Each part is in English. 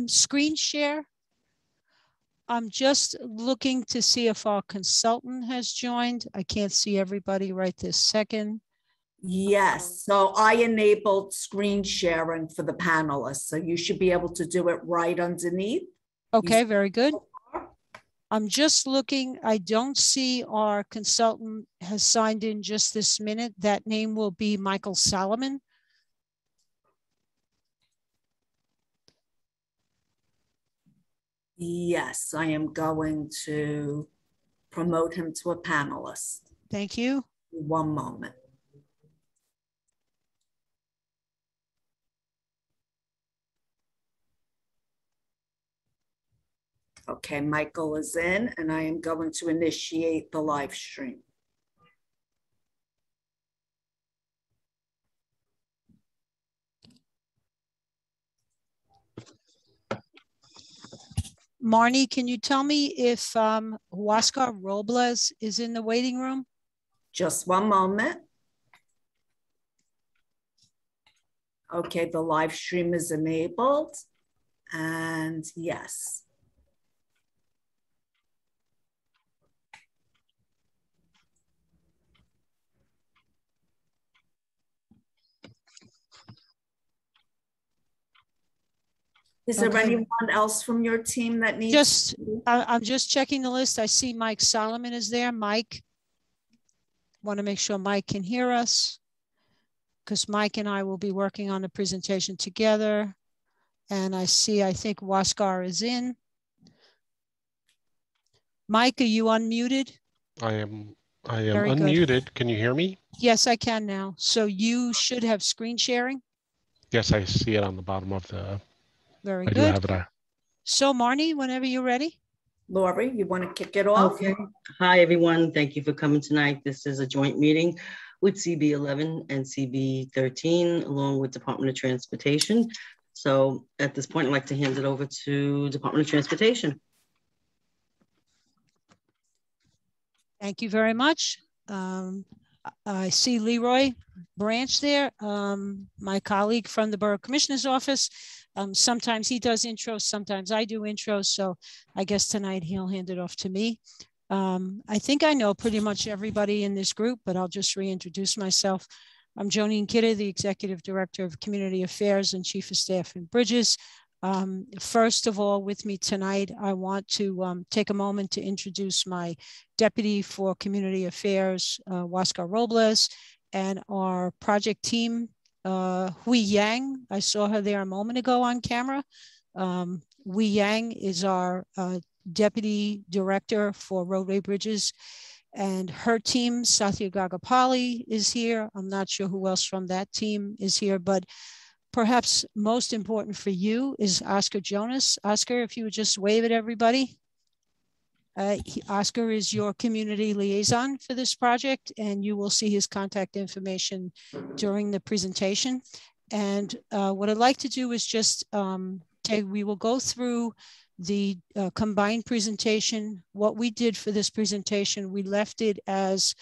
Screen share. I'm just looking to see if our consultant has joined. I can't see everybody right this second. Yes, so I enabled screen sharing for the panelists, so you should be able to do it right underneath. Okay, very good. I'm just looking, I don't see our consultant has signed in just this minute. That name will be Michael Solomon. Yes, I am going to promote him to a panelist. Thank you. One moment. Okay, Michael is in, and I am going to initiate the live stream. Marnie, can you tell me if Huascar Robles is in the waiting room? Just one moment. Okay, the live stream is enabled, and yes. Is there anyone else from your team that needs? I'm just checking the list. I see Mike Solomon is there. Mike, want to make sure Mike can hear us because Mike and I will be working on the presentation together. And I think Huascar is in. Mike, are you unmuted? I am unmuted. Good. Can you hear me? Yes, I can now. So you should have screen sharing. Yes, I see it on the bottom of the. Very good. I do have it. So Marnie, whenever you're ready. Lori, you want to kick it off? Okay. Hi, everyone. Thank you for coming tonight. This is a joint meeting with CB11 and CB13, along with Department of Transportation. So at this point, I'd like to hand it over to Department of Transportation. Thank you very much. I see Leroy Branch there, my colleague from the Borough Commissioner's Office. Sometimes he does intros, sometimes I do intros. So I guess tonight he'll hand it off to me. I think I know pretty much everybody in this group, but I'll just reintroduce myself. I'm Jonine Kidder, the Executive Director of Community Affairs and Chief of Staff in Bridges. First of all, with me tonight, I want to take a moment to introduce my Deputy for Community Affairs, Huascar Robles, and our project team, Hui Yang. I saw her there a moment ago on camera. Hui Yang is our Deputy Director for Roadway Bridges, and her team, Satya Gagapali, is here. I'm not sure who else from that team is here, but perhaps most important for you is Oscar Jonas. Oscar, if you would just wave at everybody. Oscar is your community liaison for this project, and you will see his contact information during the presentation. And what I'd like to do is just we will go through the combined presentation. What we did for this presentation, we left it as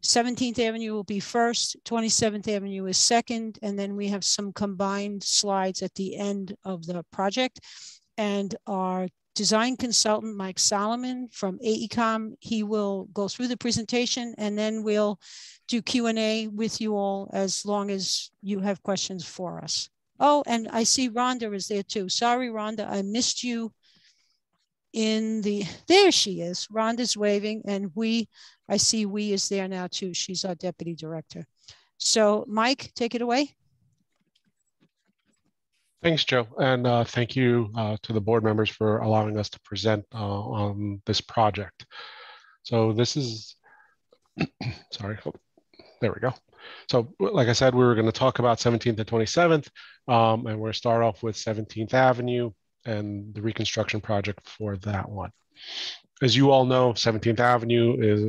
17th Avenue will be first, 27th Avenue is second, and then we have some combined slides at the end of the project. And our design consultant, Mike Solomon from AECOM, he will go through the presentation, and then we'll do Q&A with you all as long as you have questions for us. Oh, and I see Rhonda is there too. Sorry, Rhonda, I missed you there she is. Rhonda's waving, and I see we is there now too. She's our Deputy Director. So Mike, take it away. Thanks, Joe. And thank you to the board members for allowing us to present on this project. So this is, sorry, there we go. So like I said, we were going to talk about 17th and 27th, and we're going to start off with 17th Avenue and the reconstruction project for that one. As you all know, 17th Avenue is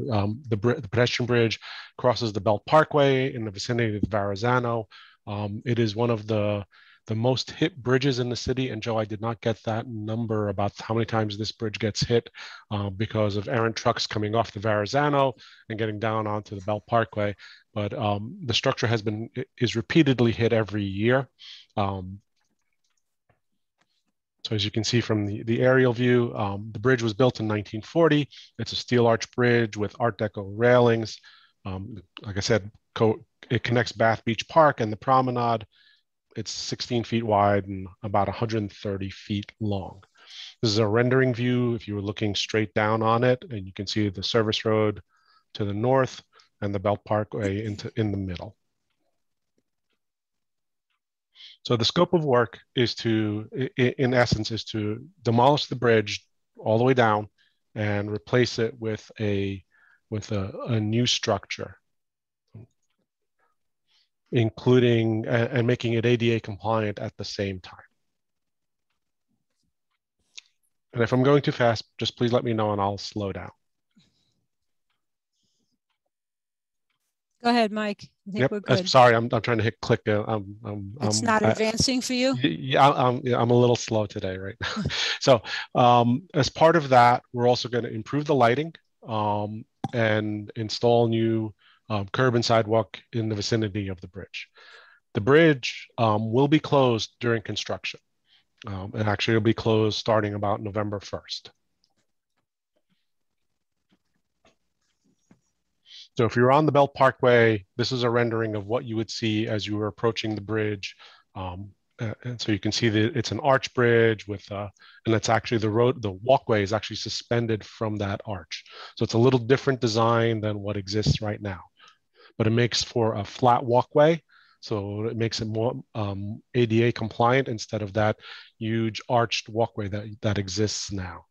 the pedestrian bridge crosses the Belt Parkway in the vicinity of Verrazano. It is one of the most hit bridges in the city. And Joe, I did not get that number about how many times this bridge gets hit because of errant trucks coming off the Verrazano and getting down onto the Belt Parkway. But the structure is repeatedly hit every year. So as you can see from the aerial view, the bridge was built in 1940. It's a steel arch bridge with Art Deco railings. Like I said, it connects Bath Beach Park and the promenade. It's 16 feet wide and about 130 feet long. This is a rendering view if you were looking straight down on it, and you can see the service road to the north and the Belt Parkway in the middle. So the scope of work is in essence, is to demolish the bridge all the way down and replace it with a new structure, including and making it ADA compliant at the same time. And if I'm going too fast, just please let me know and I'll slow down. Go ahead, Mike. I think we're good. Sorry, I'm trying to hit click. It's not advancing for you? Yeah, I'm a little slow today right now. So as part of that, we're also going to improve the lighting and install new curb and sidewalk in the vicinity of the bridge. The bridge will be closed during construction. And actually it'll be closed starting about November 1st. So if you're on the Belt Parkway, this is a rendering of what you would see as you were approaching the bridge. And so you can see that it's an arch bridge with, and it's actually the walkway is actually suspended from that arch. So it's a little different design than what exists right now, but it makes for a flat walkway. So it makes it more ADA compliant instead of that huge arched walkway that exists now.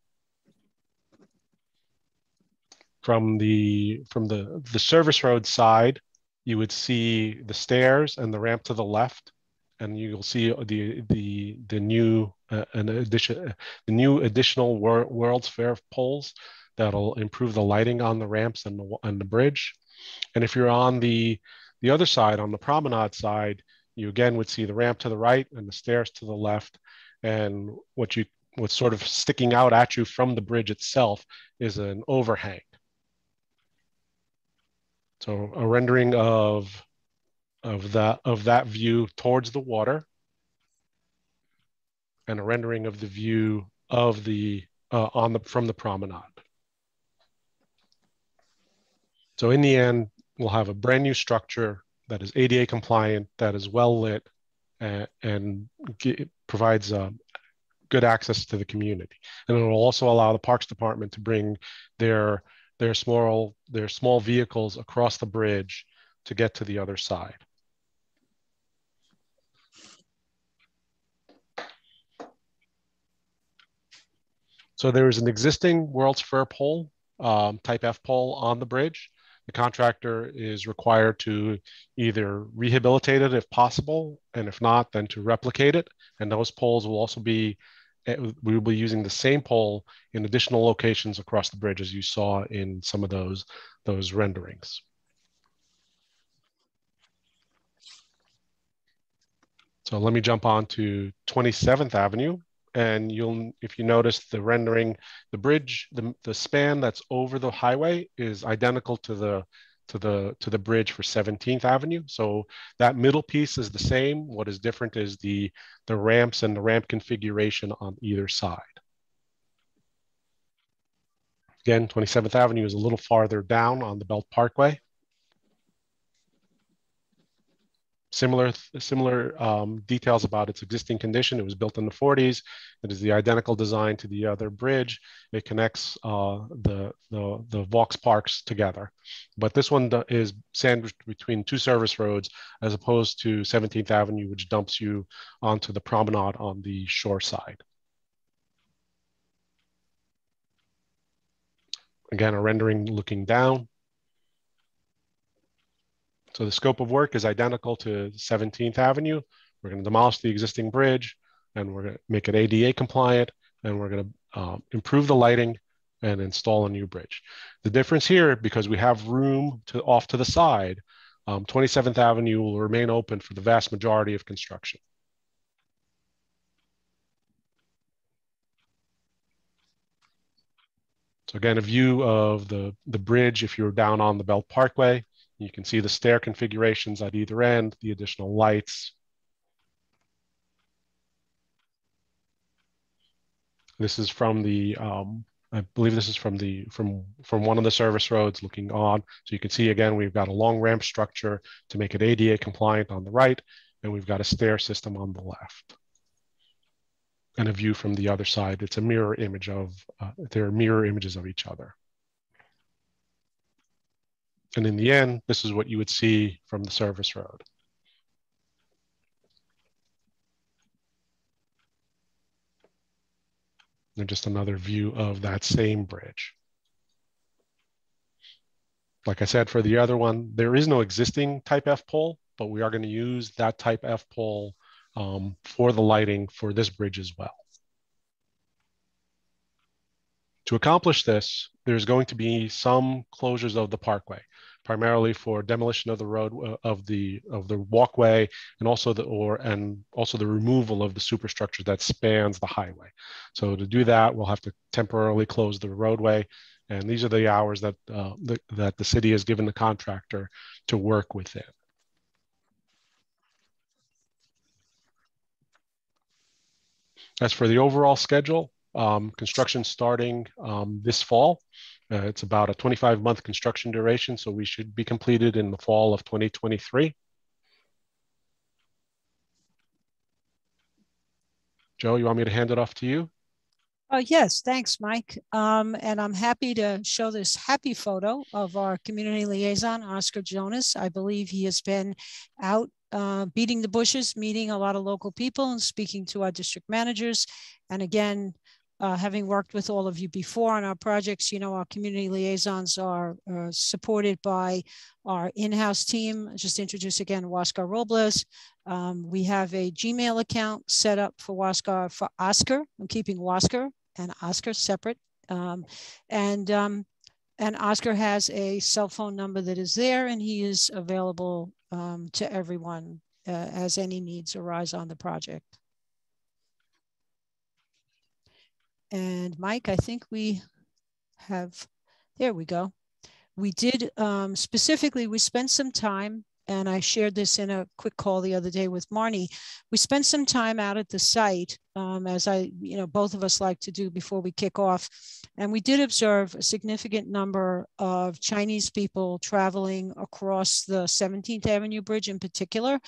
From the service road side, you would see the stairs and the ramp to the left, and you'll see the new additional World's Fair poles that'll improve the lighting on the ramps and the bridge. And if you're on the other side, on the promenade side, you again would see the ramp to the right and the stairs to the left. And what's sort of sticking out at you from the bridge itself is an overhang. So a rendering of that view towards the water, and a rendering of the view of from the promenade. So in the end, we'll have a brand new structure that is ADA compliant, that is well lit, and provides good access to the community. And it will also allow the Parks Department to bring their small vehicles across the bridge to get to the other side. So there is an existing World's Fair pole, type F pole on the bridge. The contractor is required to either rehabilitate it if possible, and if not, then to replicate it. And those poles will also we will be using the same pole in additional locations across the bridge, as you saw in some of those renderings. So let me jump on to 27th Avenue. And if you notice the rendering, the bridge, the span that's over the highway is identical to the bridge for 17th Avenue. So that middle piece is the same. What is different is the ramps and the ramp configuration on either side. Again, 27th Avenue is a little farther down on the Belt Parkway. Similar details about its existing condition. It was built in the 40s. It is the identical design to the other bridge. It connects the Vaux Parks together. But this one is sandwiched between two service roads, as opposed to 17th Avenue, which dumps you onto the promenade on the shore side. Again, a rendering looking down. So the scope of work is identical to 17th Avenue. We're going to demolish the existing bridge, and we're going to make it ADA compliant, and we're going to improve the lighting and install a new bridge. The difference here, because we have room off to the side, 27th Avenue will remain open for the vast majority of construction. So again, a view of the bridge if you're down on the Belt Parkway. You can see the stair configurations at either end, the additional lights. This is from the, I believe this is from one of the service roads looking on. So you can see again, we've got a long ramp structure to make it ADA compliant on the right, and we've got a stair system on the left. And a view from the other side. It's a mirror image of, they're mirror images of each other. And in the end, this is what you would see from the service road. And just another view of that same bridge. Like I said, for the other one, there is no existing type F pole, but we are going to use that type F pole for the lighting for this bridge as well. To accomplish this, there's going to be some closures of the parkway, primarily for demolition of the road of the walkway, and also the removal of the superstructure that spans the highway. So to do that, we'll have to temporarily close the roadway, and these are the hours that that the city has given the contractor to work within. As for the overall schedule, construction starting this fall. It's about a 25-month construction duration, so we should be completed in the fall of 2023. Joe, you want me to hand it off to you? Yes, thanks, Mike. And I'm happy to show this happy photo of our community liaison, Oscar Jonas. I believe he has been out beating the bushes, meeting a lot of local people and speaking to our district managers. And again, having worked with all of you before on our projects, you know, our community liaisons are supported by our in-house team. Just introduce again, Huascar Robles. We have a Gmail account set up for Huascar for Oscar. I'm keeping Huascar and Oscar separate. And Oscar has a cell phone number that is there, and he is available to everyone as any needs arise on the project. And Mike, I think we have, there we go. We did specifically, we spent some time, and I shared this in a quick call the other day with Marnie. We spent some time out at the site, as both of us like to do before we kick off. And we did observe a significant number of Chinese people traveling across the 17th Avenue Bridge in particular.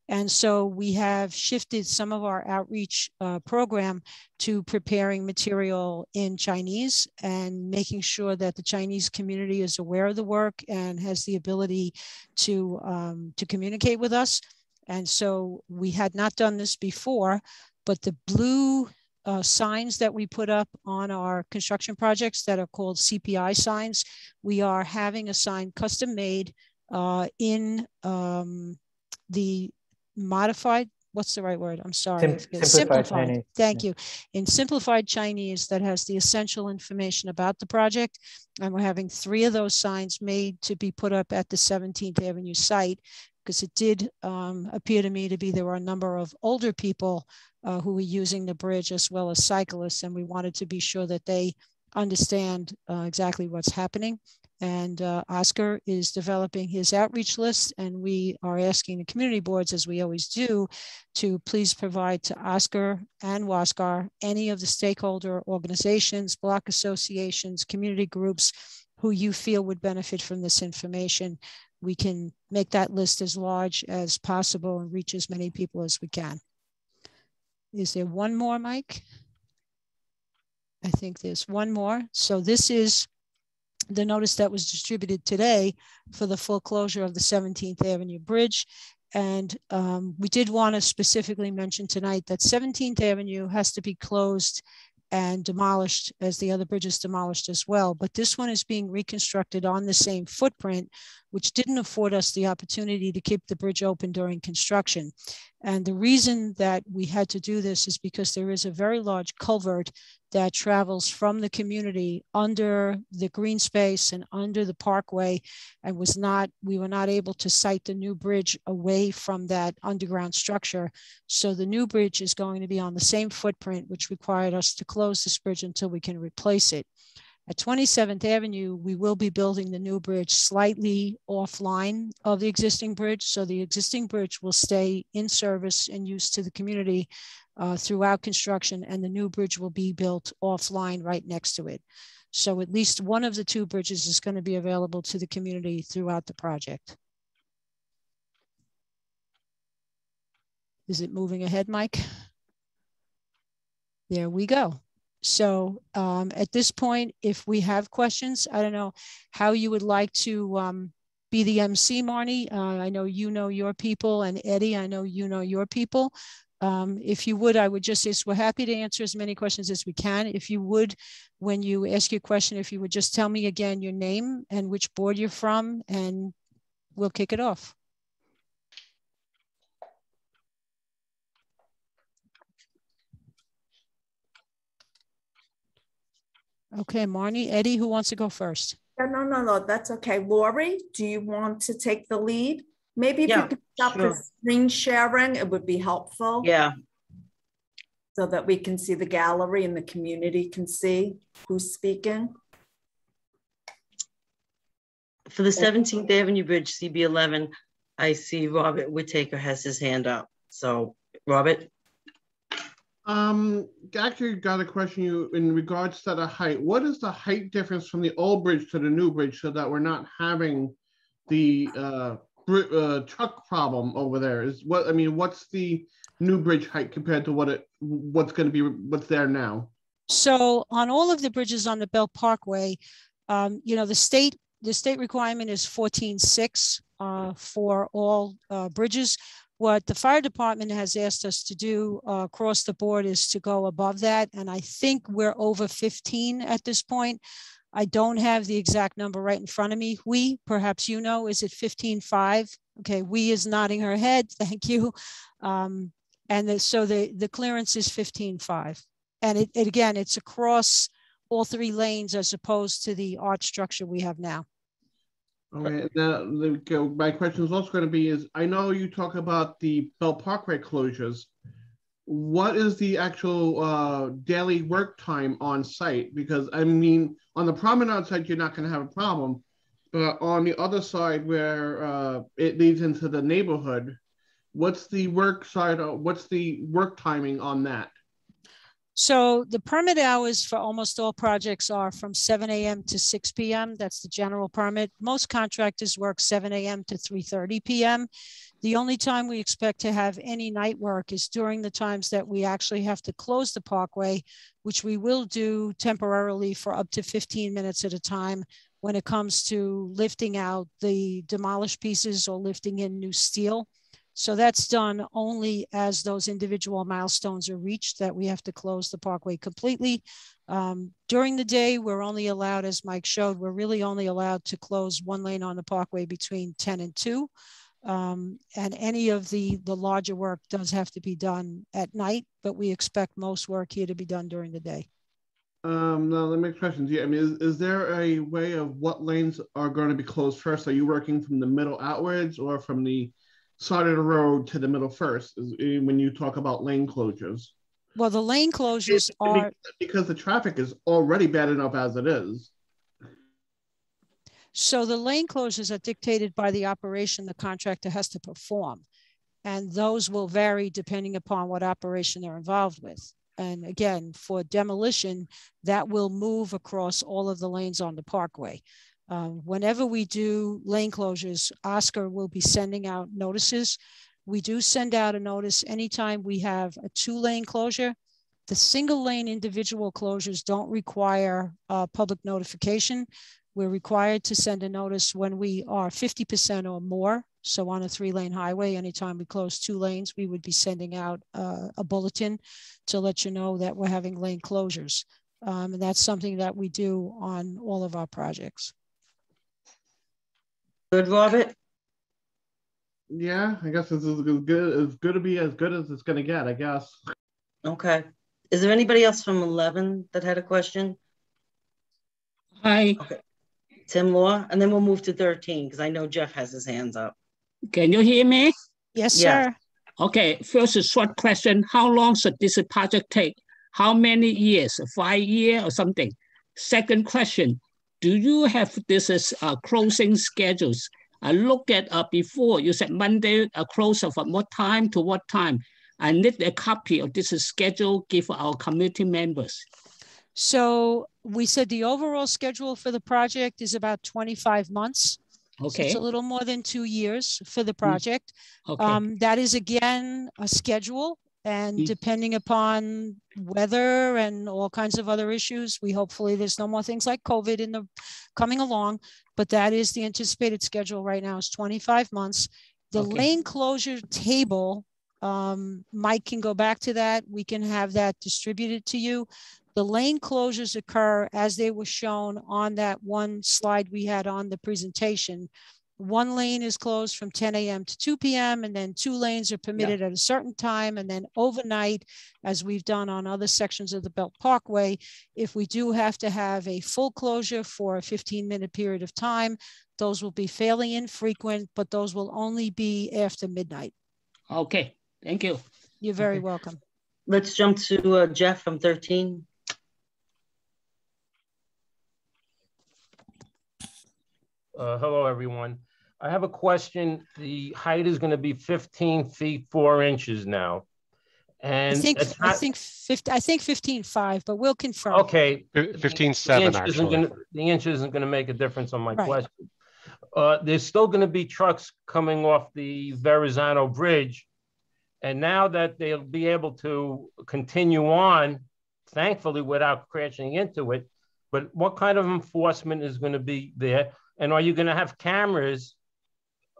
And so we have shifted some of our outreach program to preparing material in Chinese and making sure that the Chinese community is aware of the work and has the ability to communicate with us. And so we had not done this before, but the blue signs that we put up on our construction projects that are called CPI signs, we are having a sign custom made in the modified, what's the right word? I'm sorry. Simplified. Thank you. In simplified Chinese that has the essential information about the project. And we're having 3 of those signs made to be put up at the 17th Avenue site, because it did appear to me to be there were a number of older people who were using the bridge as well as cyclists, and we wanted to be sure that they understand exactly what's happening. And Oscar is developing his outreach list, and we are asking the community boards, as we always do, to please provide to Oscar and Huascar any of the stakeholder organizations, block associations, community groups who you feel would benefit from this information. We can make that list as large as possible and reach as many people as we can. Is there one more, Mike? I think there's one more. So this is the notice that was distributed today for the full closure of the 17th Avenue Bridge. And we did want to specifically mention tonight that 17th Avenue has to be closed and demolished as the other bridge is demolished as well. But this one is being reconstructed on the same footprint, which didn't afford us the opportunity to keep the bridge open during construction. And the reason that we had to do this is because there is a very large culvert that travels from the community under the green space and under the parkway, and we were not able to site the new bridge away from that underground structure. So the new bridge is going to be on the same footprint, which required us to close this bridge until we can replace it. At 27th Avenue, we will be building the new bridge slightly offline of the existing bridge. So the existing bridge will stay in service and use to the community throughout construction, and the new bridge will be built offline right next to it. So at least one of the two bridges is going to be available to the community throughout the project. Is it moving ahead, Mike? There we go. So at this point, if we have questions, I don't know how you would like to be the MC, Marnie. I know you know your people, and Eddie, I know you know your people. If you would, I would just say we're happy to answer as many questions as we can. If you would, when you ask your question, if you would just tell me again your name and which board you're from, and we'll kick it off. Okay, Marnie, Eddie, who wants to go first? Yeah, no, that's okay. Lori, do you want to take the lead? Maybe if you could stop the screen sharing, it would be helpful. Yeah. So that we can see the gallery and the community can see who's speaking. For the 17th Avenue Bridge, CB11, I see Robert Whittaker has his hand up. So, Robert? Actually got a question you in regards to the height. What is the height difference from the old bridge to the new bridge so that we're not having the truck problem over there? What's the new bridge height compared to what's there now? So on all of the bridges on the Belt Parkway, the state requirement is 14.6 for all bridges. What the fire department has asked us to do across the board is to go above that. And I think we're over 15 at this point. I don't have the exact number right in front of me. Perhaps you know, is it 15.5? Okay, is nodding her head. Thank you. So the clearance is 15.5. And again, it's across all three lanes as opposed to the arch structure we have now. Okay, my question is also going to be I know you talk about the Belt Parkway closures. What is the actual daily work time on site? Because on the promenade side, you're not going to have a problem, but on the other side where it leads into the neighborhood, what's the work timing on that? So the permit hours for almost all projects are from 7 a.m. to 6 p.m. That's the general permit. Most contractors work 7 a.m. to 3:30 p.m. The only time we expect to have any night work is during the times that we actually have to close the parkway, which we will do temporarily for up to 15 minutes at a time when it comes to lifting out the demolished pieces or lifting in new steel. So that's done only as those individual milestones are reached, that we have to close the parkway completely. During the day, we're only allowed, as Mike showed, we're really only allowed to close one lane on the parkway between 10 and 2. And any of the larger work does have to be done at night, but we expect most work here to be done during the day. Now let me ask questions. Yeah, is there a way of what lanes are going to be closed first? Are you working from the middle outwards or from the side of the road to the middle first when you talk about lane closures? Well, the lane closures are because the traffic is already bad enough as it is. So the lane closures are dictated by the operation the contractor has to perform, and those will vary depending upon what operation they're involved with. And again, for demolition, that will move across all of the lanes on the parkway. Whenever we do lane closures, Oscar will be sending out notices. We do send out a notice anytime we have a 2-lane closure. The single lane individual closures don't require public notification. We're required to send a notice when we are 50% or more. So on a 3-lane highway, anytime we close 2 lanes, we would be sending out a bulletin to let you know that we're having lane closures. And that's something that we do on all of our projects. Good, Robert? Yeah, I guess this is good to be as good as it's going to get, I guess. Okay. Is there anybody else from 11 that had a question? Hi. Okay. Tim Law, and then we'll move to 13 because I know Jeff has his hands up. Can you hear me? Yes, sir. Yes. Okay, first a short question. How long should this project take? How many years? 5 years or something? Second question, do you have this as closing schedules? I look at before, you said Monday close from what time to what time? I need a copy of this schedule give our community members. So we said the overall schedule for the project is about 25 months. Okay. So it's a little more than 2 years for the project. Okay. That is, again, a schedule. And depending upon weather and all kinds of other issues, hopefully there's no more things like COVID coming along. But that is the anticipated schedule right now is 25 months. The lane closure table, Mike can go back to that. We can have that distributed to you. The lane closures occur as they were shown on that one slide we had on the presentation. One lane is closed from 10 a.m. to 2 p.m. and then 2 lanes are permitted at a certain time. And then overnight, as we've done on other sections of the Belt Parkway, if we do have to have a full closure for a 15-minute period of time, those will be fairly infrequent, but those will only be after midnight. Okay, thank you. You're very welcome. Let's jump to Jeff from 13. Hello, everyone. I have a question. The height is going to be 15 feet 4 inches now. And I think 15.5, but we'll confirm. Okay. 15.7 actually. The inch isn't going to make a difference on my question. There's still going to be trucks coming off the Verrazano Bridge. And now that they'll be able to continue on, thankfully, without crashing into it, but what kind of enforcement is going to be there? And are you going to have cameras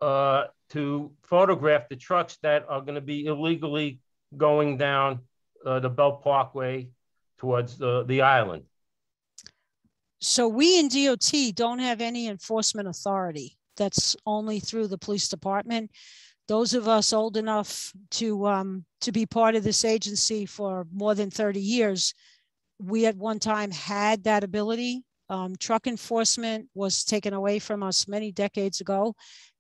to photograph the trucks that are going to be illegally going down the Belt Parkway towards the island? So we in DOT don't have any enforcement authority. That's only through the police department. Those of us old enough to be part of this agency for more than 30 years, we at one time had that ability. Truck enforcement was taken away from us many decades ago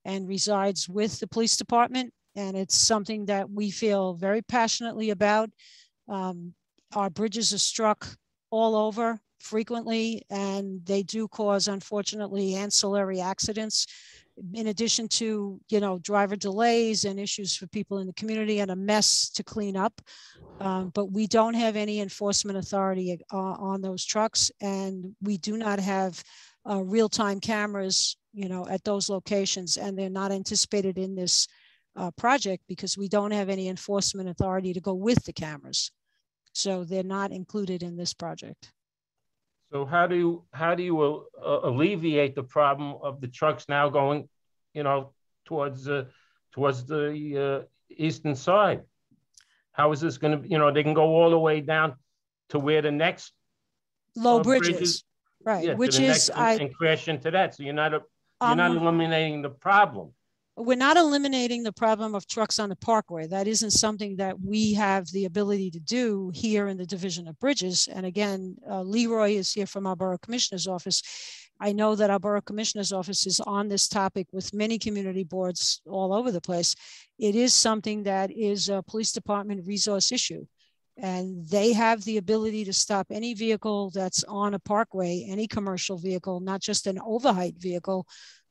and resides with the police department. And it's something that we feel very passionately about. Our bridges are struck all over frequently, and they do cause, unfortunately, ancillary accidents, in addition to, driver delays and issues for people in the community and a mess to clean up. But we don't have any enforcement authority on those trucks, and we do not have real-time cameras, at those locations, and they're not anticipated in this project because we don't have any enforcement authority to go with the cameras. So they're not included in this project. So how do you alleviate the problem of the trucks now going, towards the eastern side? How is this going to, they can go all the way down to where the next low bridges, right? Yeah, which is and crash into that. So you're not eliminating the problem. We're not eliminating the problem of trucks on the parkway. That isn't something that we have the ability to do here in the Division of Bridges. And again, Leroy is here from our Borough Commissioner's Office. I know that our Borough Commissioner's Office is on this topic with many community boards all over the place. It is something that is a police department resource issue. And they have the ability to stop any vehicle that's on a parkway, any commercial vehicle, not just an overheight vehicle,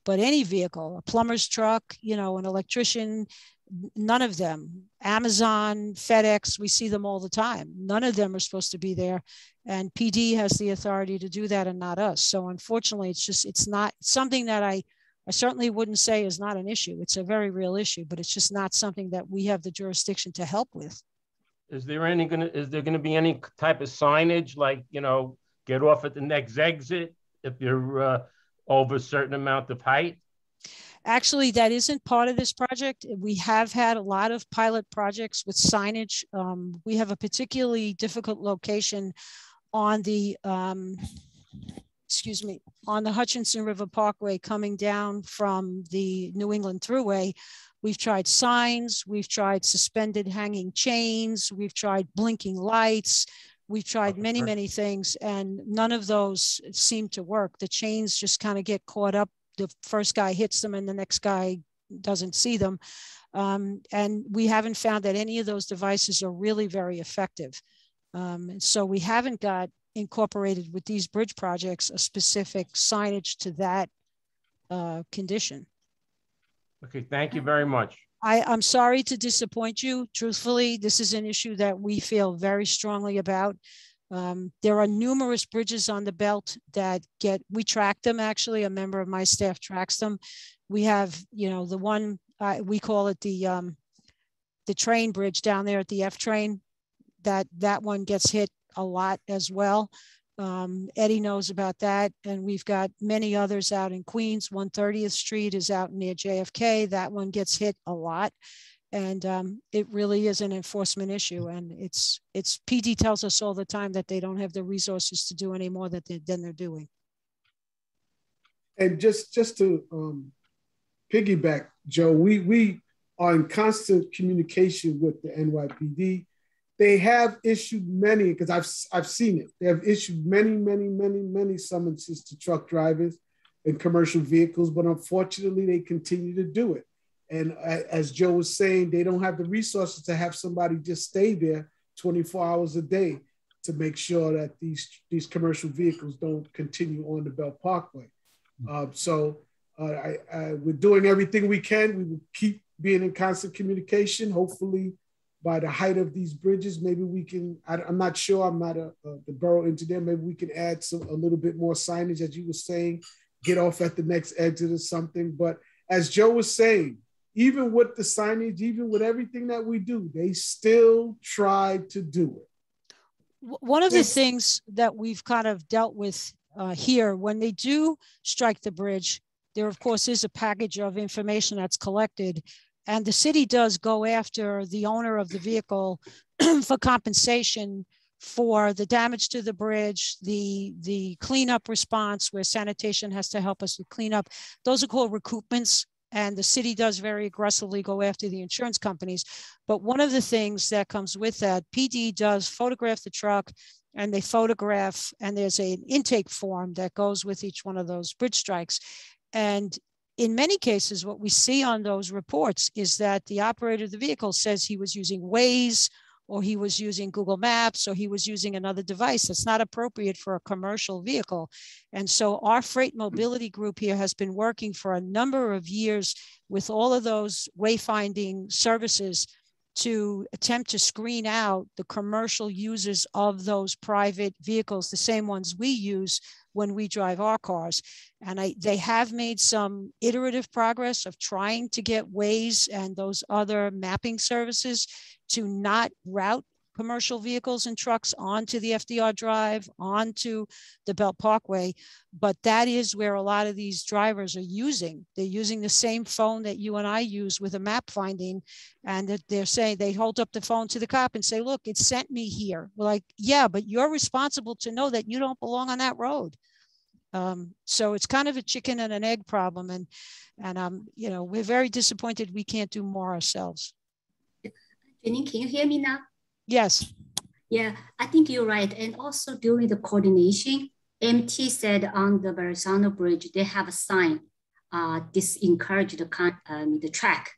but any vehicle, a plumber's truck, an electrician, none of them. Amazon, FedEx, we see them all the time. None of them are supposed to be there. And PD has the authority to do that and not us. So unfortunately, it's not something that I certainly wouldn't say is not an issue. It's a very real issue, but it's just not something that we have the jurisdiction to help with. Is there going to be any type of signage like, get off at the next exit if you're over a certain amount of height? Actually, that isn't part of this project. We have had a lot of pilot projects with signage. We have a particularly difficult location on the, on the Hutchinson River Parkway coming down from the New England Thruway. We've tried signs, we've tried suspended hanging chains, we've tried blinking lights. We've tried many things, and none of those seem to work. The chains just kind of get caught up. The first guy hits them and the next guy doesn't see them. And we haven't found that any of those devices are really very effective. So we haven't got incorporated with these bridge projects a specific signage to that condition. Okay, thank you very much. I'm sorry to disappoint you. Truthfully, this is an issue that we feel very strongly about. There are numerous bridges on the belt that we track them actually. A member of my staff tracks them. We have, you know, the one, we call it the train bridge down there at the F train, that one gets hit a lot as well. Eddie knows about that. And we've got many others out in Queens. 130th Street is out near JFK. That one gets hit a lot. And it really is an enforcement issue. And it's PD tells us all the time that they don't have the resources to do any more than they're doing. And just to piggyback, Joe, we are in constant communication with the NYPD. They have issued many, because I've seen it. They have issued many summonses to truck drivers and commercial vehicles, but unfortunately they continue to do it. And as Joe was saying, they don't have the resources to have somebody just stay there 24 hours a day to make sure that these commercial vehicles don't continue on the Belt Parkway. We're doing everything we can. We will keep being in constant communication. Hopefully, by the height of these bridges, maybe we can, I'm not sure, I'm not the borough engineer, maybe we can add a little bit more signage, as you were saying, get off at the next exit or something. But as Joe was saying, even with the signage, even with everything that we do, they still try to do it. One of the things that we've kind of dealt with here, when they do strike the bridge, there of course is a package of information that's collected. And the city does go after the owner of the vehicle for compensation for the damage to the bridge, the cleanup response where sanitation has to help us with cleanup. Those are called recoupments. And the city does very aggressively go after the insurance companies. But one of the things that comes with that, PD does photograph the truck, and they photograph, and there's an intake form that goes with each one of those bridge strikes. And in many cases, what we see on those reports is that the operator of the vehicle says he was using Waze, or he was using Google Maps, or he was using another device that's not appropriate for a commercial vehicle. And so our freight mobility group here has been working for a number of years with all of those wayfinding services to attempt to screen out the commercial users of those private vehicles, the same ones we use when we drive our cars. And they have made some iterative progress of trying to get Waze and those other mapping services to not route commercial vehicles and trucks onto the FDR Drive, onto the Belt Parkway. But that is where a lot of these drivers are using. They're using the same phone that you and I use with a map finding. And that they're saying, they hold up the phone to the cop and say, look, it sent me here. We're like, yeah, but you're responsible to know that you don't belong on that road. So it's kind of a chicken and an egg problem. And you know, we're very disappointed we can't do more ourselves. Janine, can you hear me now? Yes. Yeah, I think you're right. And also during the coordination, MT said on the Verrazano Bridge, they have a sign, encourage the track,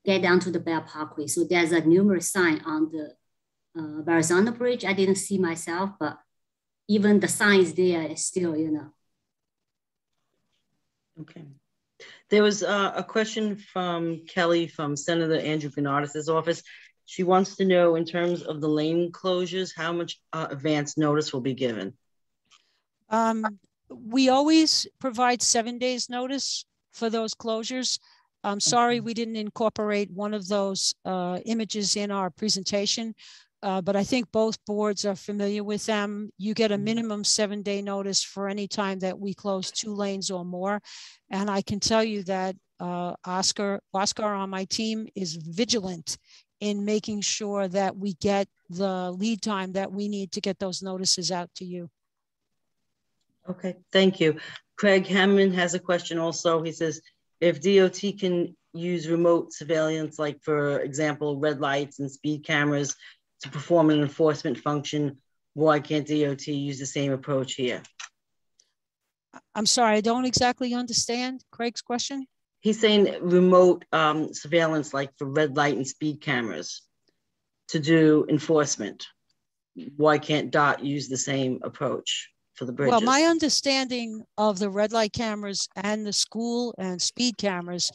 get down to the Belt Parkway. So there's a numerous sign on the Verrazano Bridge. I didn't see myself, but even the signs there is still, you know. Okay. There was a question from Kelly from Senator Andrew Bernardis' office. She wants to know, in terms of the lane closures, how much advance notice will be given? We always provide 7 days notice for those closures. I'm sorry we didn't incorporate one of those images in our presentation, but I think both boards are familiar with them. You get a minimum 7 day notice for any time that we close 2 lanes or more. And I can tell you that Oscar on my team is vigilant in making sure that we get the lead time that we need to get those notices out to you. Okay, thank you. Craig Hammond has a question also. He says, if DOT can use remote surveillance, like for example, red lights and speed cameras to perform an enforcement function, why can't DOT use the same approach here? I'm sorry, I don't exactly understand Craig's question. He's saying remote surveillance, like for red light and speed cameras to do enforcement. Why can't DOT use the same approach for the bridges? Well, my understanding of the red light cameras and the school and speed cameras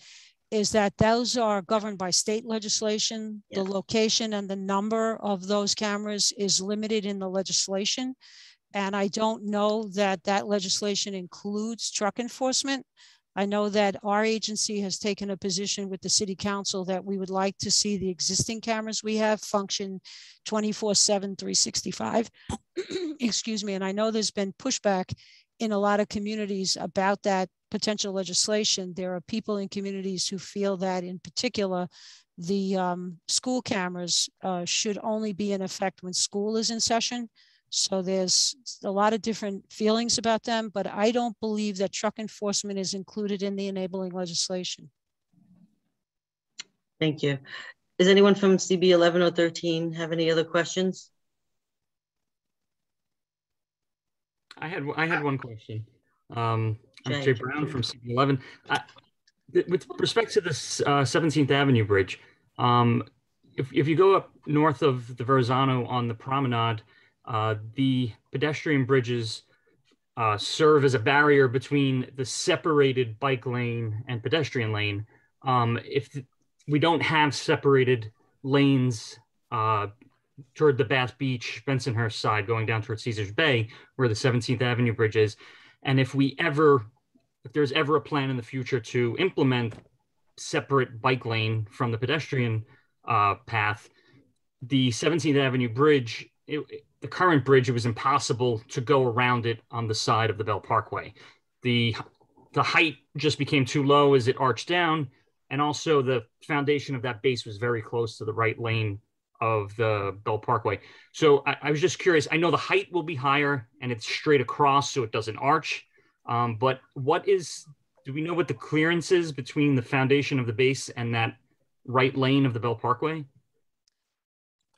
is that those are governed by state legislation. Yeah. The location and the number of those cameras is limited in the legislation. And I don't know that that legislation includes truck enforcement. I know that our agency has taken a position with the city council that we would like to see the existing cameras we have function 24/7, 365. Excuse me. And I know there's been pushback in a lot of communities about that potential legislation. There are people in communities who feel that in particular, the school cameras should only be in effect when school is in session. So there's a lot of different feelings about them, but I don't believe that truck enforcement is included in the enabling legislation. Thank you. Does anyone from CB 11 or 13 have any other questions? I had one question. I'm Jay Brown from CB 11. With respect to this 17th Avenue Bridge, if you go up north of the Verrazano on the promenade, the pedestrian bridges serve as a barrier between the separated bike lane and pedestrian lane. If we don't have separated lanes toward the Bath Beach, Bensonhurst side going down towards Caesars Bay, where the 17th Avenue Bridge is, and if there's ever a plan in the future to implement separate bike lane from the pedestrian path, the 17th Avenue Bridge, the current bridge, it was impossible to go around it on the side of the Belt Parkway. The height just became too low as it arched down, and also the foundation of that base was very close to the right lane of the Belt Parkway. So I was just curious. I know the height will be higher and it's straight across, so it doesn't arch. But do we know what the clearance is between the foundation of the base and that right lane of the Belt Parkway?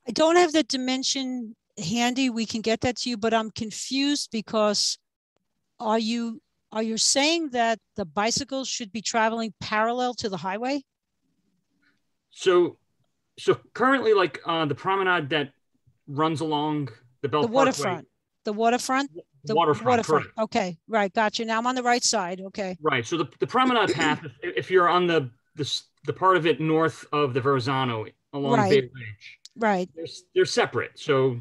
I don't have the dimension handy. We can get that to you, but I'm confused because are you saying that the bicycles should be traveling parallel to the highway? So currently, like the promenade that runs along the Belt Parkway. The waterfront? The waterfront. Correct. Okay, right, gotcha. Now I'm on the right side, okay. Right, so the promenade path, if you're on the part of it north of the Verrazano along Bay Ridge, right, they're separate. So,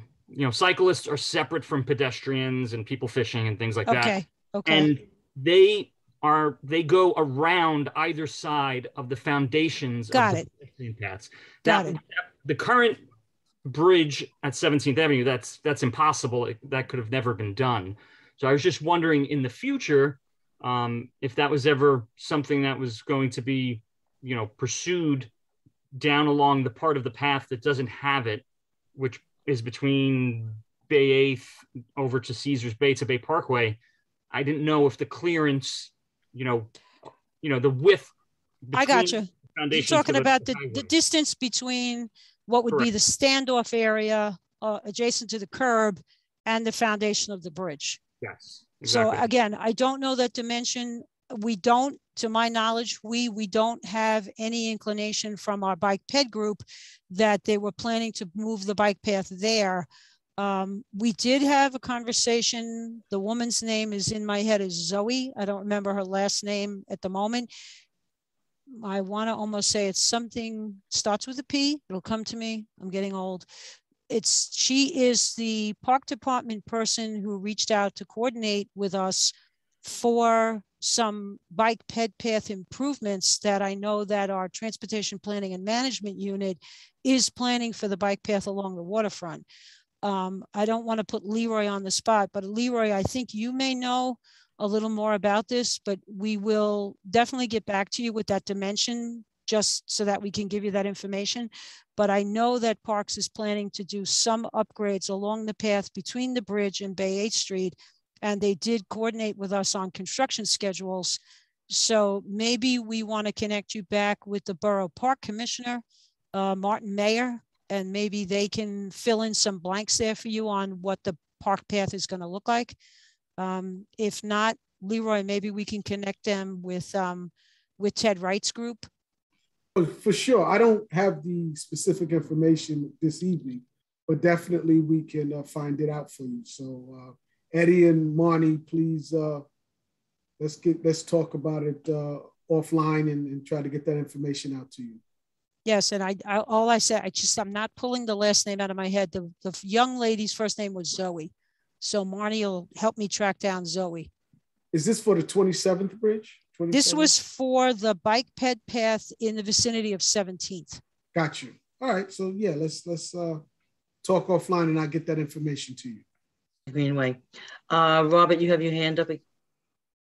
cyclists are separate from pedestrians and people fishing and things like that. Okay. And they go around either side of the foundations of the pedestrian paths. The current bridge at 17th Avenue, that's impossible. That could have never been done. So I was just wondering in the future, if that was ever something that was going to be, pursued down along the part of the path that doesn't have it, which is between Bay 8th over to Caesars Bay to Bay Parkway. I didn't know if the clearance, the width. I got you. You're talking about the distance between what would be the standoff area adjacent to the curb and the foundation of the bridge. Yes. Exactly. So again, I don't know that dimension. We don't, to my knowledge, we don't have any inclination from our bike ped group that they were planning to move the bike path there. We did have a conversation. The woman's name is in my head is Zoe. I don't remember her last name at the moment. I want to almost say it's something starts with a P. It'll come to me. I'm getting old. She is the park department person who reached out to coordinate with us for some bike ped path improvements that I know that our transportation planning and management unit is planning for the bike path along the waterfront. I don't want to put Leroy on the spot, but Leroy, I think you may know a little more about this, but we will definitely get back to you with that dimension just so that we can give you that information. But I know that Parks is planning to do some upgrades along the path between the bridge and Bay 8th Street. And they did coordinate with us on construction schedules. So maybe we want to connect you back with the Borough Park Commissioner, Martin Mayer, and maybe they can fill in some blanks there for you on what the park path is going to look like. If not, Leroy, maybe we can connect them with Ted Wright's group. For sure. I don't have the specific information this evening, but definitely we can find it out for you. So Eddie and Marnie, please, let's talk about it offline and try to get that information out to you. Yes, and all I said, I'm not pulling the last name out of my head. The young lady's first name was Zoe. So Marnie will help me track down Zoe. Is this for the 27th bridge? 27th? This was for the bike ped path in the vicinity of 17th. Got you. All right. So yeah, let's talk offline and I'll get that information to you. Greenway. Robert, you have your hand up.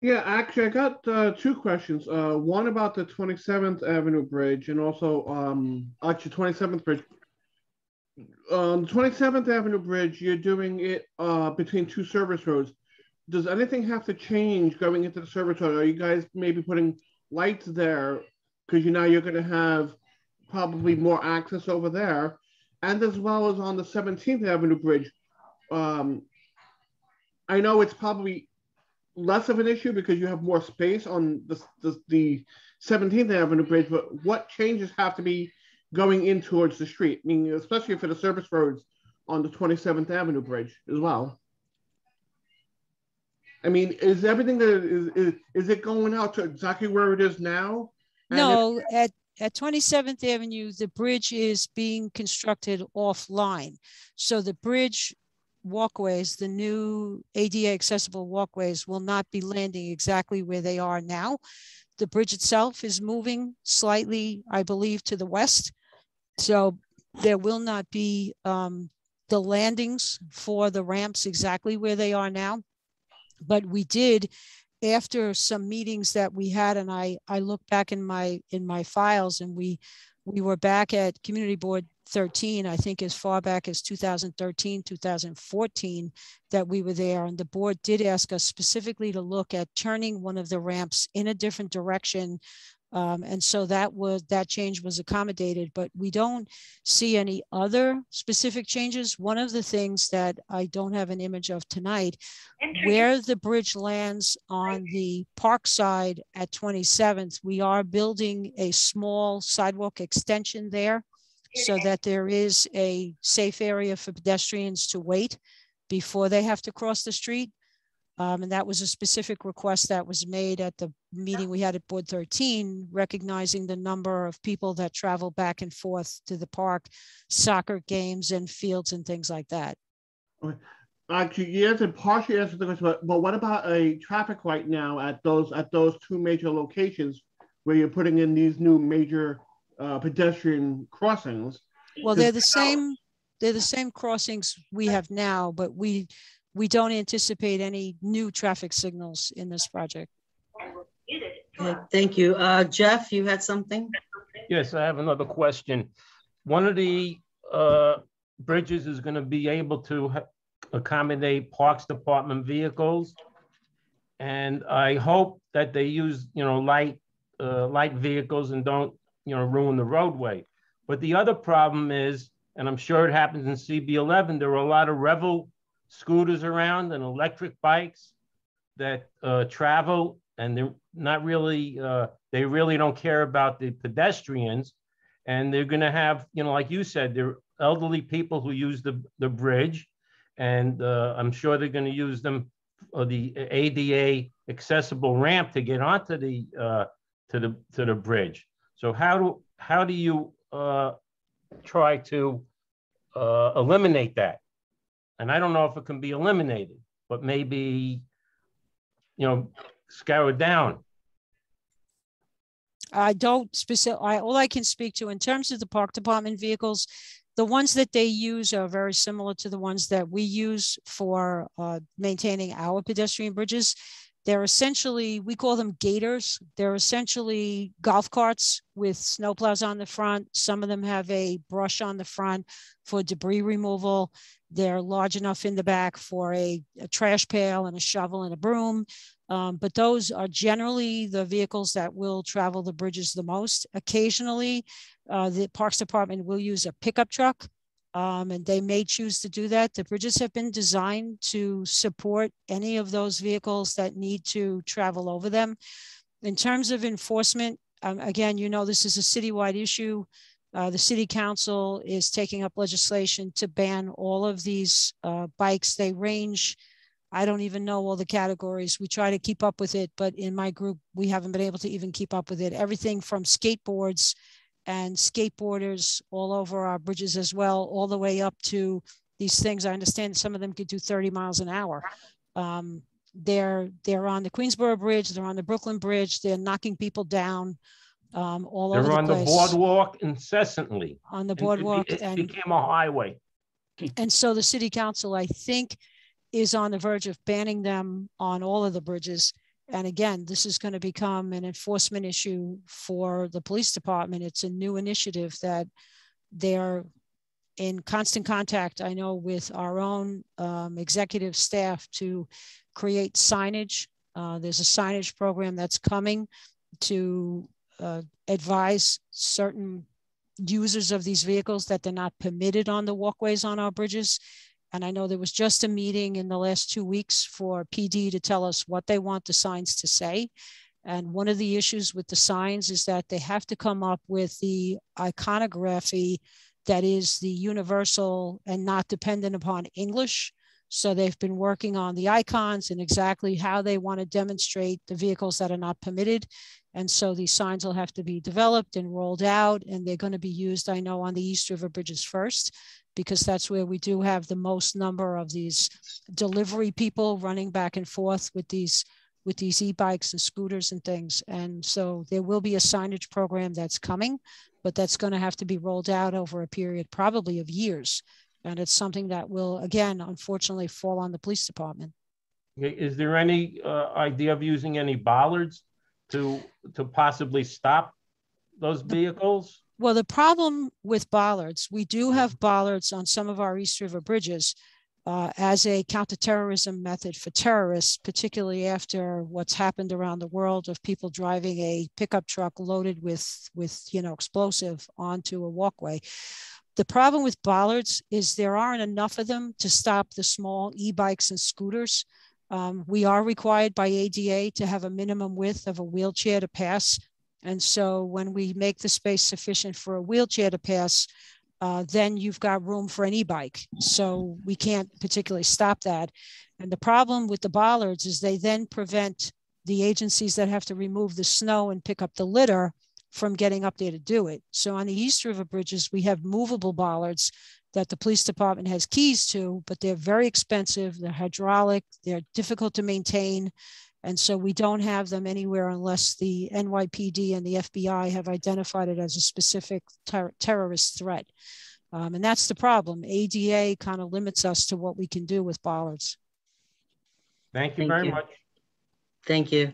Yeah, actually, I got two questions. One about the 27th Avenue Bridge and also, actually 27th Bridge. The 27th Avenue Bridge, you're doing it between two service roads. Does anything have to change going into the service road? Are you guys maybe putting lights there? Because you're going to have probably more access over there. And as well as on the 17th Avenue Bridge, I know it's probably less of an issue because you have more space on the 17th Avenue Bridge, but what changes have to be going in towards the street? I mean, especially for the service roads on the 27th Avenue Bridge as well. I mean, is everything that is it going out to exactly where it is now? And no, at 27th Avenue, the bridge is being constructed offline. So the bridge walkways, the new ADA accessible walkways, will not be landing exactly where they are now. The bridge itself is moving slightly, I believe, to the west. So there will not be the landings for the ramps exactly where they are now. But we did, after some meetings that we had, and I looked back in my files, and we were back at Community Board 13, I think as far back as 2013, 2014, that we were there. And the board did ask us specifically to look at turning one of the ramps in a different direction. And so that change was accommodated, but we don't see any other specific changes. One of the things that I don't have an image of tonight, where the bridge lands on the park side at 27th, we are building a small sidewalk extension there so that there is a safe area for pedestrians to wait before they have to cross the street. And that was a specific request that was made at the meeting we had at Board 13, recognizing the number of people that travel back and forth to the park, soccer games and fields and things like that. Okay. Actually, you answered partially answered the question, but what about a traffic light now at those two major locations where you're putting in these new major pedestrian crossings? Well, they're the same crossings we have now, but we don't anticipate any new traffic signals in this project. Okay, thank you. Jeff, you had something? Yes, I have another question. One of the bridges is going to be able to accommodate Parks Department vehicles. And I hope that they use, light vehicles and don't, ruin the roadway. But the other problem is, and I'm sure it happens in CB11, there are a lot of Revel scooters around and electric bikes that travel, and they're not really, they really don't care about the pedestrians. And they're gonna have, like you said, they're elderly people who use the bridge, and I'm sure they're gonna use them for the ADA accessible ramp to get onto the to the bridge. So how do you try to eliminate that? And I don't know if it can be eliminated, but maybe, scoured down. All I can speak to in terms of the park department vehicles, the ones that they use are very similar to the ones that we use for maintaining our pedestrian bridges. They're essentially, we call them gators. They're essentially golf carts with snowplows on the front. Some of them have a brush on the front for debris removal. They're large enough in the back for a trash pail and a shovel and a broom. But those are generally the vehicles that will travel the bridges the most. Occasionally, the Parks Department will use a pickup truck, and they may choose to do that. The bridges have been designed to support any of those vehicles that need to travel over them. In terms of enforcement, again, this is a citywide issue. The city council is taking up legislation to ban all of these bikes. They range, I don't even know all the categories. We try to keep up with it, but in my group, we haven't been able to even keep up with it. Everything from skateboards and skateboarders all over our bridges as well, all the way up to these things. I understand some of them could do 30 miles an hour. They're on the Queensboro Bridge, they're on the Brooklyn Bridge, they're knocking people down all over the place. They're on the boardwalk incessantly. On the boardwalk. It became a highway. And so the city council, I think, is on the verge of banning them on all of the bridges. And again, this is going to become an enforcement issue for the police department. It's a new initiative that they're in constant contact, I know, with our own executive staff to create signage. There's a signage program that's coming to advise certain users of these vehicles that they're not permitted on the walkways on our bridges. And I know there was just a meeting in the last 2 weeks for PD to tell us what they want the signs to say. And one of the issues with the signs is that they have to come up with the iconography that is the universal and not dependent upon English. So they've been working on the icons and exactly how they want to demonstrate the vehicles that are not permitted. And so these signs will have to be developed and rolled out, and they're going to be used, I know, on the East River bridges first, because that's where we do have the most number of these delivery people running back and forth with these e-bikes and scooters and things. And so there will be a signage program that's coming, but that's going to have to be rolled out over a period probably of years. And it's something that will, again, unfortunately, fall on the police department. Is there any idea of using any bollards to possibly stop those vehicles? Well, the problem with bollards, we do have bollards on some of our East River bridges as a counterterrorism method for terrorists, particularly after what's happened around the world of people driving a pickup truck loaded with explosive onto a walkway. The problem with bollards is there aren't enough of them to stop the small e-bikes and scooters. We are required by ADA to have a minimum width of a wheelchair to pass. And so when we make the space sufficient for a wheelchair to pass, then you've got room for an e-bike. So we can't particularly stop that. And the problem with the bollards is they then prevent the agencies that have to remove the snow and pick up the litter from getting up there to do it. So on the East River bridges, we have movable bollards that the police department has keys to, but they're very expensive, they're hydraulic, they're difficult to maintain. And so we don't have them anywhere unless the NYPD and the FBI have identified it as a specific terrorist threat. And that's the problem. ADA kind of limits us to what we can do with bollards. Thank you very much. Thank you.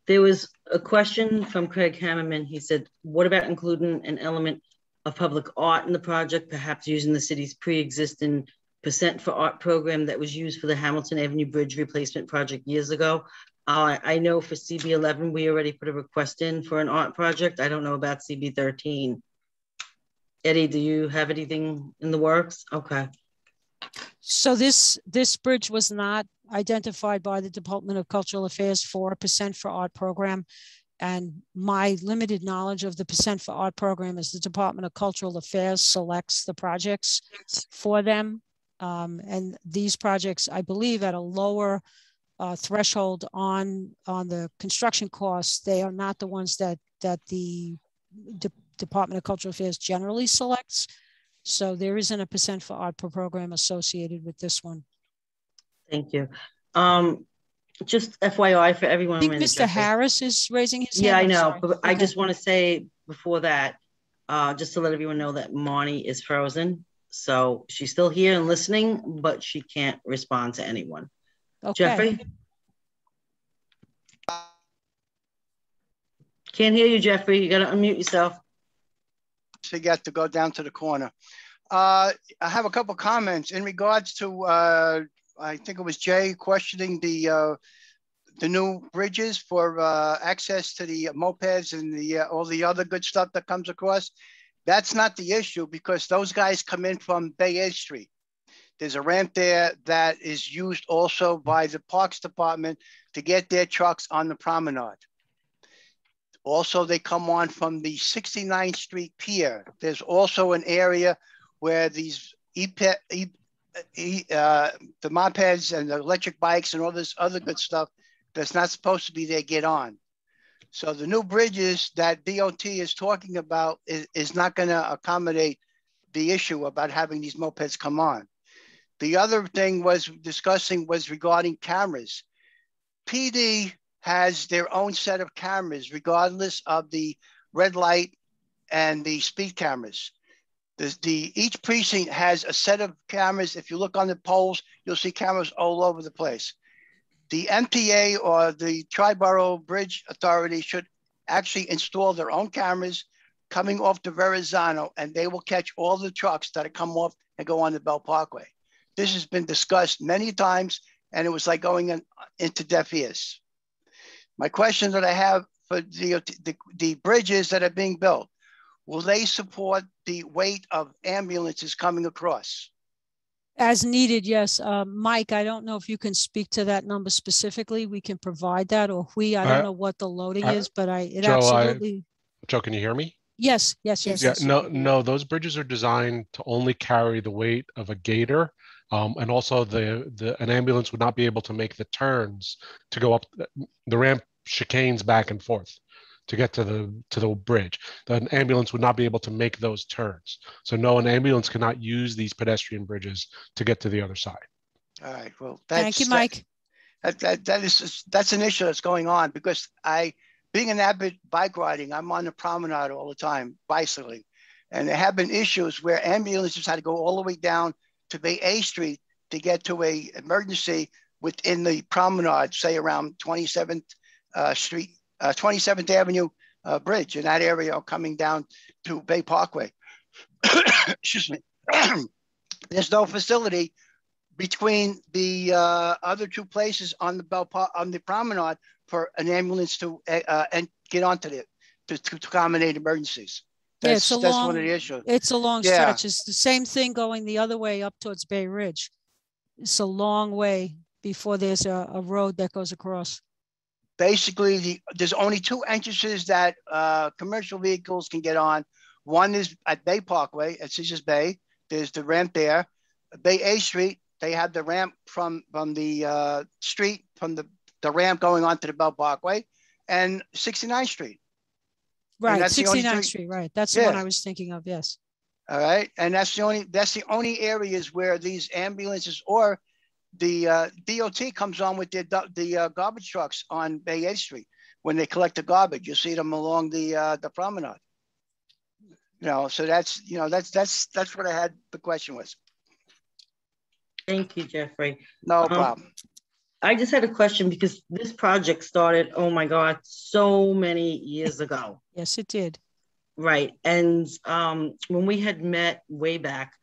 There was a question from Craig Hammerman. He said, what about including an element of public art in the project, perhaps using the city's pre-existing % for art program that was used for the Hamilton Avenue Bridge replacement project years ago? I know for CB11, we already put a request in for an art project. I don't know about CB13. Eddie, do you have anything in the works? Okay. So this bridge was not identified by the Department of Cultural Affairs for a % for art program. And my limited knowledge of the % for art program is the Department of Cultural Affairs selects the projects for them. And these projects, I believe, at a lower threshold on the construction costs, they are not the ones that the Department of Cultural Affairs generally selects. So there isn't a % for art program associated with this one. Thank you. Just FYI for everyone. I think Mr. Harris is raising his hand. Yeah, I know, but I just want to say before that, just to let everyone know that Marnie is frozen. So she's still here and listening, but she can't respond to anyone. Okay. Jeffrey? Can't hear you, Jeffrey. You got to unmute yourself. Forget to go down to the corner. I have a couple comments in regards to, I think it was Jay questioning the new bridges for access to the mopeds and all the other good stuff that comes across. That's not the issue because those guys come in from Bay Edge Street. There's a ramp there that is used also by the Parks Department to get their trucks on the promenade. Also, they come on from the 69th Street Pier. There's also an area where these the mopeds and the electric bikes and all this other good stuff that's not supposed to be there get on. So the new bridges that DOT is talking about is not going to accommodate the issue about having these mopeds come on. The other thing was regarding cameras. PD has their own set of cameras, regardless of the red light and the speed cameras. Each precinct has a set of cameras. If you look on the poles, you'll see cameras all over the place. The MTA or the Tri-Borough Bridge Authority should actually install their own cameras coming off the Verrazano, and they will catch all the trucks that come off and go on the Belt Parkway. This has been discussed many times, and it was like going into deaf ears. My question that I have for the bridges that are being built, will they support the weight of ambulances coming across? As needed, yes. Mike, I don't know if you can speak to that number specifically. We can provide that, or I don't know what the loading is, but absolutely. Joe, can you hear me? Yes. Yeah, no, those bridges are designed to only carry the weight of a gator. And also an ambulance would not be able to make the turns to go up the ramp chicanes back and forth to get to the bridge. An ambulance would not be able to make those turns. So no, an ambulance cannot use these pedestrian bridges to get to the other side. All right, well, thank you, Mike. That's an issue that's going on, because being an avid bike riding, I'm on the promenade all the time, bicycling. And there have been issues where ambulances had to go all the way down to Bay A Street to get to a emergency within the promenade, say around 27th Street, 27th Avenue Bridge, in that area, coming down to Bay Parkway. Excuse me. There's no facility between the other two places on the promenade for an ambulance to and get onto it to accommodate emergencies. That's one of the issues. It's a long stretch. It's the same thing going the other way up towards Bay Ridge. It's a long way before there's a road that goes across. Basically, there's only two entrances that commercial vehicles can get on. One is at Bay Parkway at Caesars Bay. There's the ramp there. Bay A Street, they have the ramp from the street, from the ramp going onto the Belt Parkway, and 69th Street. Right, 69th Street, right. That's the one I was thinking of, yes. All right, and that's the only areas where these ambulances or the DOT comes on with the garbage trucks on Bay 8th Street. When they collect the garbage, you see them along the promenade. So that's what I had. The question was. Thank you, Jeffrey. No problem. I just had a question, because this project started, oh my God, so many years ago. Yes, it did. Right. And when we had met way back,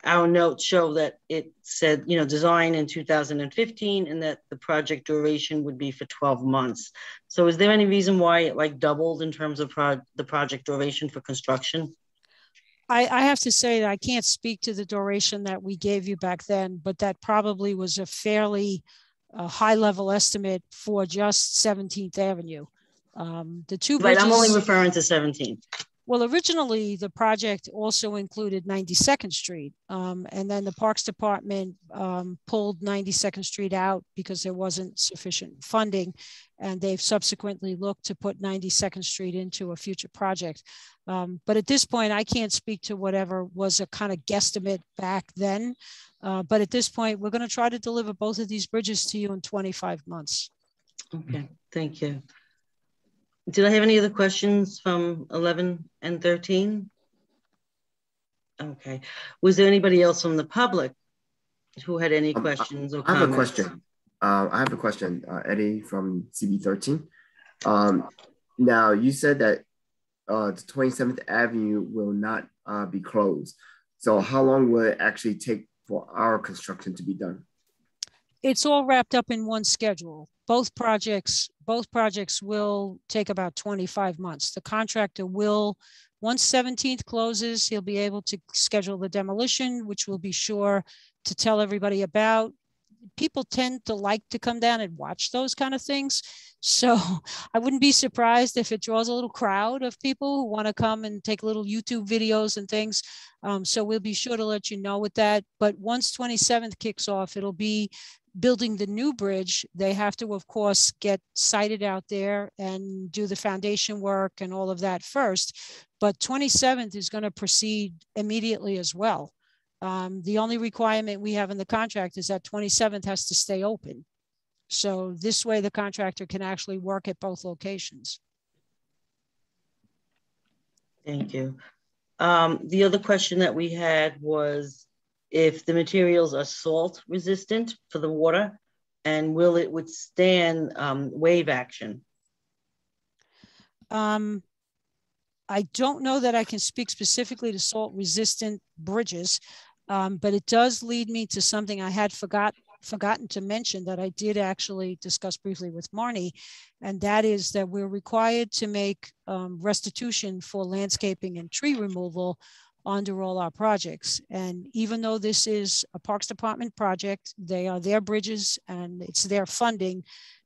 our notes show that it said, design in 2015, and that the project duration would be for 12 months. So is there any reason why it doubled in terms of the project duration for construction? I have to say that I can't speak to the duration that we gave you back then, but that probably was a fairly high level estimate for just 17th Avenue. The two bridges, I'm only referring to 17th. Well, originally the project also included 92nd Street, and then the Parks Department pulled 92nd Street out because there wasn't sufficient funding, and they've subsequently looked to put 92nd Street into a future project. But at this point, I can't speak to whatever was a kind of guesstimate back then. But at this point, we're going to try to deliver both of these bridges to you in 25 months. Okay, thank you. Did I have any other questions from 11 and 13? Okay. Was there anybody else from the public who had any questions or comments? I have a question. Eddie from CB13. Now, you said that the 27th Avenue will not be closed. So how long will it actually take for our construction to be done? It's all wrapped up in one schedule. Both projects will take about 25 months. The contractor will, once 17th closes, he'll be able to schedule the demolition, which we'll be sure to tell everybody about. people tend to like to come down and watch those kind of things. So I wouldn't be surprised if it draws a little crowd of people who want to come and take little YouTube videos and things. So we'll be sure to let you know with that. But once 27th kicks off, it'll be building the new bridge. They have to, of course, get sited out there and do the foundation work and all of that first. But 27th is going to proceed immediately as well. The only requirement we have in the contract is that 27th has to stay open. So this way the contractor can actually work at both locations. Thank you. The other question that we had was if the materials are salt resistant for the water, and will it withstand wave action? I don't know that I can speak specifically to salt resistant bridges, but it does lead me to something I had forgotten to mention that I did actually discuss briefly with Marnie, and that is that we're required to make restitution for landscaping and tree removal under all our projects. And even though this is a Parks Department project, they are their bridges and it's their funding,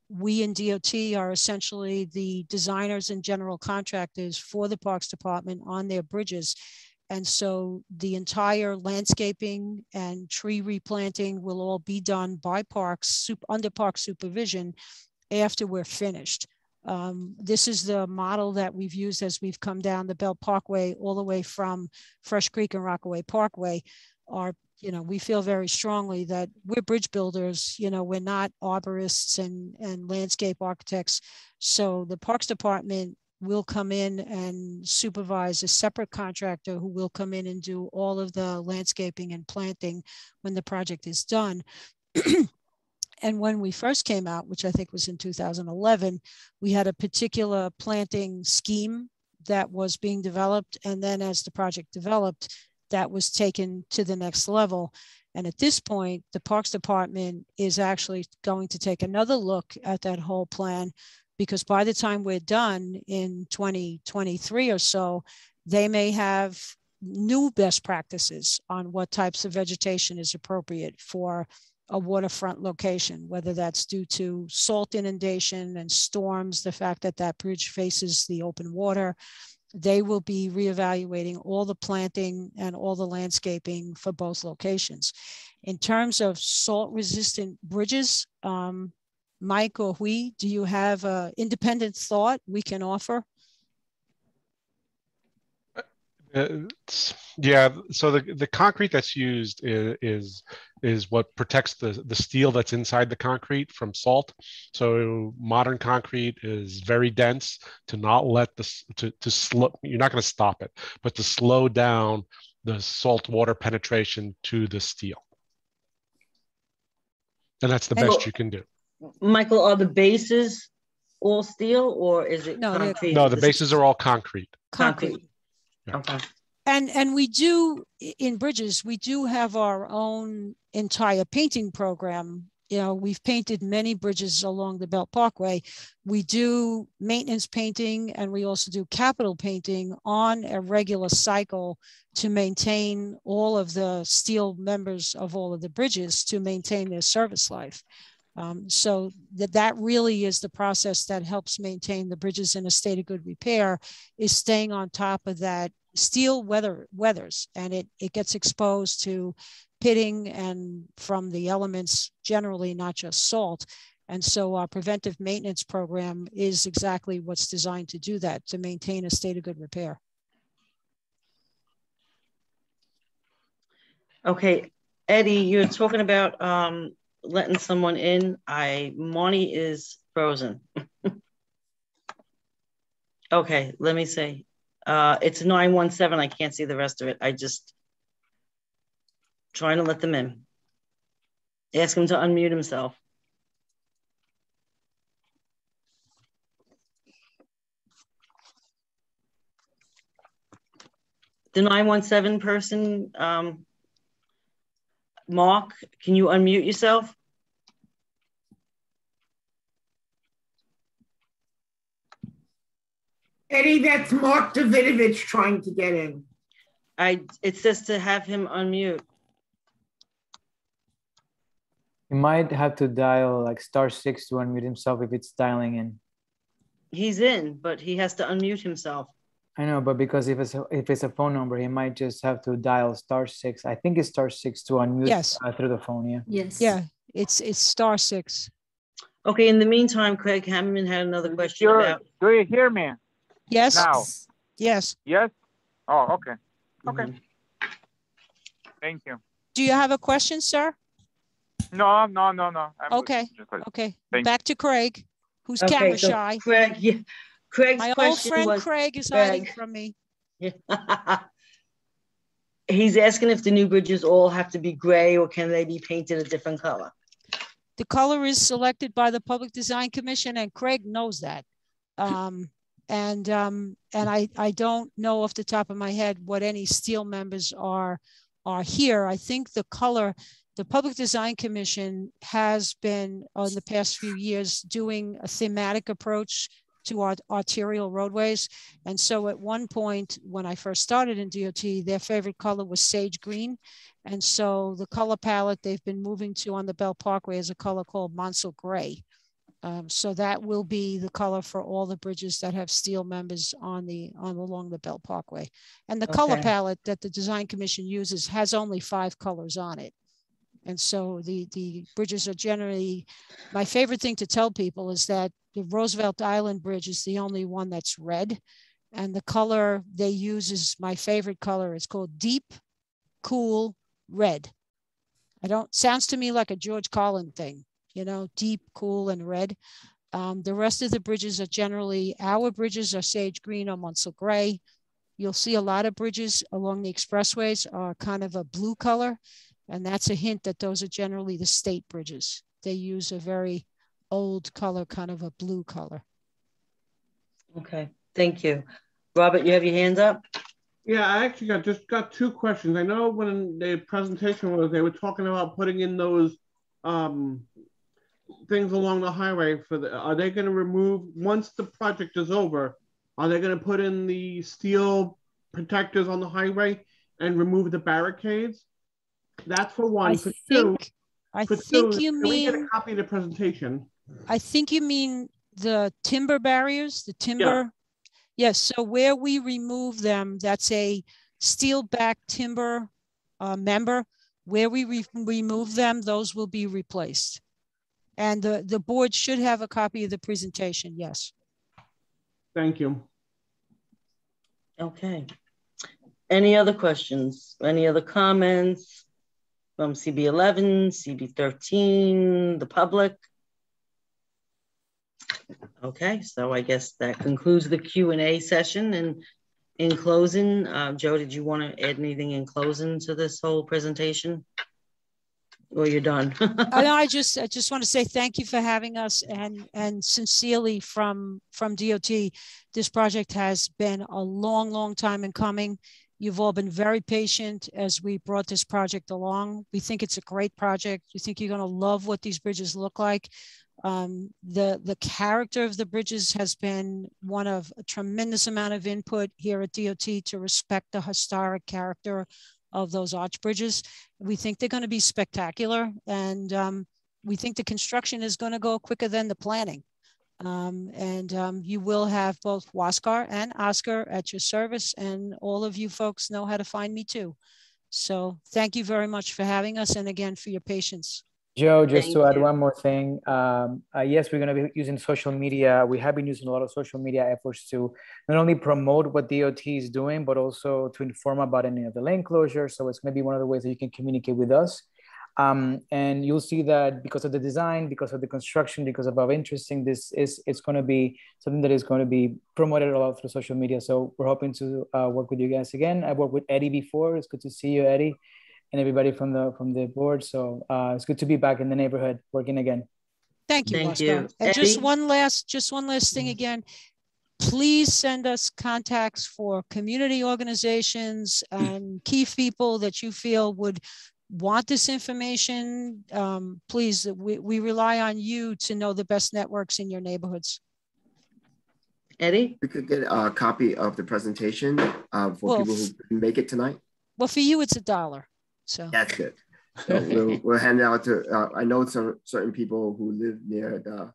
we in DOT are essentially the designers and general contractors for the Parks Department on their bridges. And so the entire landscaping and tree replanting will all be done by Parks, under Park supervision after we're finished. This is the model that we've used as we've come down the Belt Parkway all the way from Fresh Creek and Rockaway Parkway. We feel very strongly that we're bridge builders, we're not arborists and landscape architects. So the Parks Department will come in and supervise a separate contractor who will come in and do all of the landscaping and planting when the project is done. And when we first came out, which I think was in 2011, we had a particular planting scheme that was being developed. And then as the project developed, that was taken to the next level. And at this point, the Parks Department is actually going to take another look at that whole plan, because by the time we're done in 2023 or so, they may have new best practices on what types of vegetation is appropriate for a waterfront location, whether that's due to salt inundation and storms, the fact that that bridge faces the open water. They will be reevaluating all the planting and all the landscaping for both locations. In terms of salt resistant bridges, Mike or Hui, do you have an independent thought we can offer? Yeah, so the concrete that's used is what protects the steel that's inside the concrete from salt. So modern concrete is very dense to not let to slow, you're not going to stop it, but to slow down the salt water penetration to the steel. And that's the best you can do. Michael, are the bases all steel or is it concrete? No, the bases are all concrete. Concrete. Yeah. Okay. And we do, in bridges, we do have our own entire painting program. We've painted many bridges along the Belt Parkway. We do maintenance painting and we also do capital painting on a regular cycle to maintain all of the steel members of all of the bridges to maintain their service life. So that really is the process that helps maintain the bridges in a state of good repair, is staying on top of that. Steel weathers and it gets exposed to pitting and from the elements generally, not just salt. And so our preventive maintenance program is exactly what's designed to do that, to maintain a state of good repair. Okay, Eddie, you're talking about letting someone in. Marnie is frozen. Okay, let me see. It's 917. I can't see the rest of it. I just trying to let them in. Ask him to unmute himself. The 917 person, Mark, can you unmute yourself? Eddie, that's Mark Davidovich trying to get in. It says to have him unmute. He might have to dial like *6 to unmute himself if it's dialing in. He's in, but he has to unmute himself. I know, but because if it's a phone number, he might just have to dial *6. I think it's *6 to unmute. Yes. Through the phone. Yeah. Yes. Yeah, it's *6. Okay. In the meantime, Craig Hammond had another question about. Do you hear me? Yes. Now. Yes. Yes. Oh, okay. Okay. Thank you. Do you have a question, sir? No. I'm okay. Okay. Back to Craig, who's Okay, camera so shy. Craig, yeah. Craig's My old question friend was, Craig is hiding from me. He's asking if the new bridges all have to be gray or can they be painted a different color? The color is selected by the Public Design Commission, and Craig knows that. And I don't know off the top of my head what any steel members are here. I think the color, the Public Design Commission has been in the past few years doing a thematic approach to our arterial roadways. And so at one point when I first started in DOT, their favorite color was sage green. And so the color palette they've been moving to on the Belt Parkway is a color called Monsell Gray. So that will be the color for all the bridges that have steel members along the Belt Parkway. And the color palette that the Design Commission uses has only 5 colors on it. And so the bridges are generally, my favorite thing to tell people is that the Roosevelt Island Bridge is the only one that's red. And the color they use is my favorite color. It's called Deep Cool Red. Sounds to me like a George Carlin thing, you know, deep, cool, and red. The rest of the bridges are generally, our bridges are sage green or Monsell Gray. You'll see a lot of bridges along the expressways are kind of a blue color. And that's a hint that those are generally the state bridges. They use a very old color, kind of a blue color. Okay, thank you. Robert, you have your hands up? Yeah, I actually just got 2 questions. I know when the presentation was, they were talking about putting in those things along the highway are they going to remove, once the project is over, are they going to put in the steel protectors on the highway and remove the barricades? That's for one. I think you mean, we get a copy of the presentation? I think you mean the timber barriers, the timber. Yeah. Yes. So where we remove them, that's a steel back timber member. Where we remove them, those will be replaced. And the board should have a copy of the presentation. Yes. Thank you. Okay. Any other questions? Any other comments from CB11, CB13, the public? Okay, so I guess that concludes the Q&A session. And in closing, Joe, did you want to add anything in closing to this whole presentation? Or you're done? I just want to say thank you for having us, and sincerely from DOT, this project has been a long time in coming. You've all been very patient as we brought this project along. We think it's a great project. We think you're going to love what these bridges look like. The character of the bridges has been one of a tremendous amount of input here at DOT to respect the historic character of those arch bridges. We think they're going to be spectacular, and we think the construction is going to go quicker than the planning. You will have both Waskar and Oscar at your service, and all of you folks know how to find me too. So thank you very much for having us, and again for your patience. Joe, just to add one more thing. Yes, we're going to be using social media. We have been using a lot of social media efforts to not only promote what DOT is doing, but also to inform about any of the lane closures. So it's going to be one of the ways that you can communicate with us. And you'll see that because of the design, because of the construction, because of how interesting this is, it's going to be something that is going to be promoted a lot through social media. So we're hoping to work with you guys again. I worked with Eddie before. It's good to see you, Eddie, and everybody from the board. So it's good to be back in the neighborhood working again. Thank you, Oscar. And just one last thing again. Please send us contacts for community organizations and key people that you feel would want this information. Please, we rely on you to know the best networks in your neighborhoods. Eddie? We could get a copy of the presentation for people who couldn't make it tonight. Well, for you, it's $1. So that's good. So we'll hand it out to, I know some certain people who live near the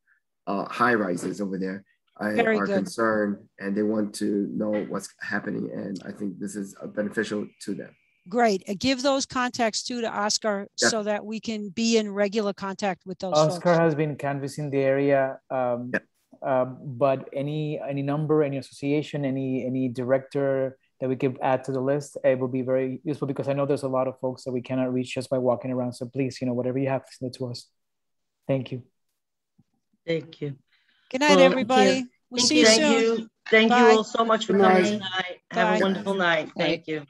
high rises over there are concerned and they want to know what's happening. And I think this is beneficial to them. Great. Give those contacts too to Oscar so that we can be in regular contact with those Oscar folks. has been canvassing the area, but any number, any association, any director that we could add to the list, it will be very useful because I know there's a lot of folks that we cannot reach just by walking around. So please, whatever you have, send it to us. Thank you. Thank you. Good night, everybody. We'll see you soon. Thank you all so much for coming Good tonight. Have a wonderful night. Thank you.